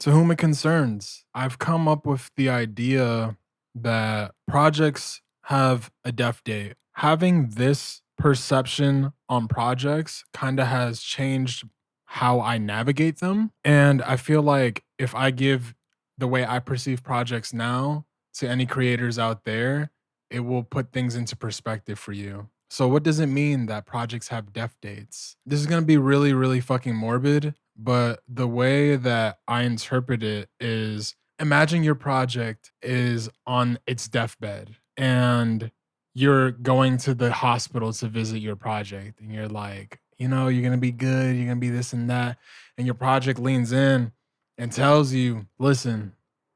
To whom it concerns, I've come up with the idea that projects have a death date. Having this perception on projects kind of has changed how I navigate them. And I feel like if I give the way I perceive projects now to any creators out there, it will put things into perspective for you. So, what does it mean that projects have death dates? This is going to be really, really fucking morbid, but the way that I interpret it is imagine your project is on its deathbed and you're going to the hospital to visit your project and you're like, you're going to be good, you're going to be this and that. And your project leans in and tells you, listen,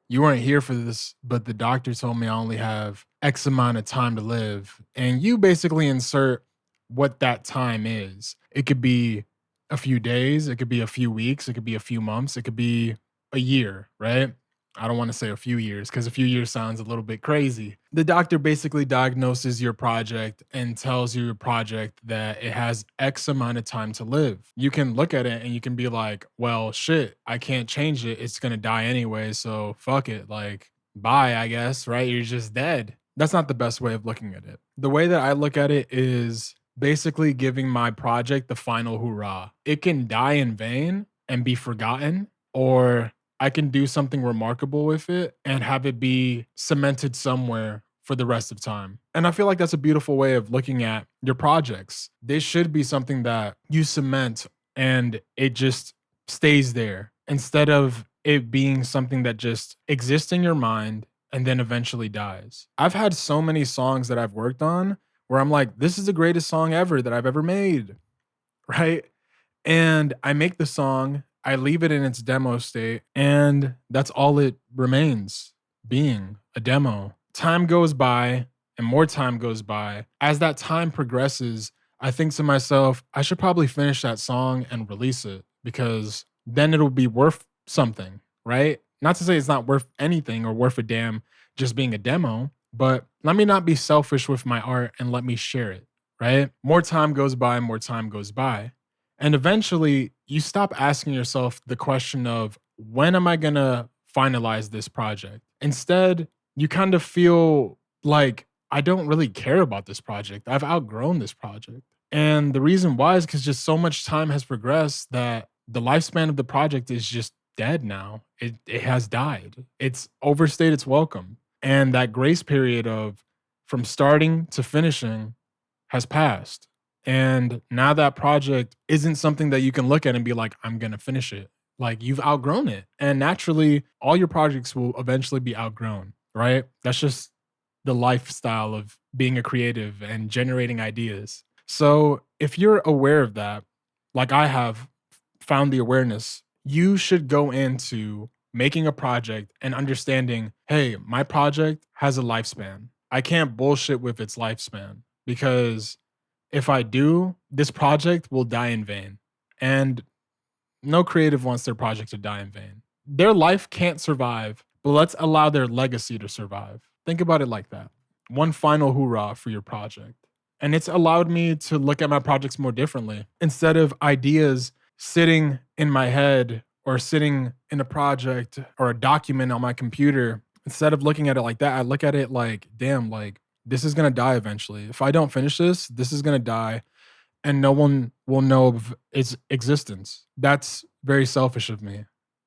you weren't here for this, but the doctor told me I only have X amount of time to live. And you basically insert what that time is. It could be a few days, it could be a few weeks, it could be a few months, it could be a year, right? I don't want to say a few years because a few years sounds a little bit crazy. The doctor basically diagnoses your project and tells your project that it has X amount of time to live. You can look at it and you can be like, well, shit, I can't change it. It's going to die anyway. So fuck it. Like, bye, I guess, right? You're just dead. That's not the best way of looking at it. The way that I look at it is basically giving my project the final hurrah. It can die in vain and be forgotten, or I can do something remarkable with it and have it be cemented somewhere for the rest of time. And I feel like that's a beautiful way of looking at your projects. They should be something that you cement and it just stays there instead of it being something that just exists in your mind and then eventually dies. I've had so many songs that I've worked on where I'm like, this is the greatest song ever that I've ever made, right? And I make the song, I leave it in its demo state, and that's all it remains being a demo. Time goes by and more time goes by. As that time progresses, I think to myself, I should probably finish that song and release it because then it'll be worth something, right? Not to say it's not worth anything or worth a damn just being a demo, but let me not be selfish with my art and let me share it, right? More time goes by, more time goes by. And eventually, you stop asking yourself the question of, when am I going to finalize this project? Instead, you kind of feel like, I don't really care about this project. I've outgrown this project. And the reason why is because just so much time has progressed that the lifespan of the project is just dead now. It has died. It's overstayed its welcome. And that grace period of from starting to finishing has passed. And now that project isn't something that you can look at and be like, I'm going to finish it. Like, you've outgrown it. And naturally, all your projects will eventually be outgrown, right? That's just the lifestyle of being a creative and generating ideas. So if you're aware of that, like I have found the awareness, you should go into making a project and understanding, hey, my project has a lifespan. I can't bullshit with its lifespan because if I do, this project will die in vain. And no creative wants their project to die in vain. Their life can't survive, but let's allow their legacy to survive. Think about it like that. One final hoorah for your project. And it's allowed me to look at my projects more differently. Instead of ideas sitting in my head or sitting in a project or a document on my computer, instead of looking at it like that, I look at it like, damn, like this is going to die eventually. If I don't finish this is going to die and no one will know of its existence. That's very selfish of me.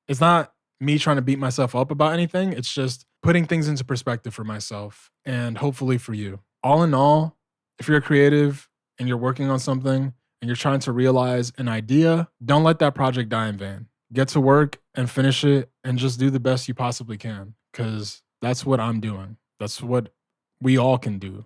It's not me trying to beat myself up about anything. It's just putting things into perspective for myself and hopefully for you. All in all, if you're a creative and you're working on something and you're trying to realize an idea, don't let that project die in vain. Get to work and finish it and just do the best you possibly can because that's what I'm doing. That's what we all can do.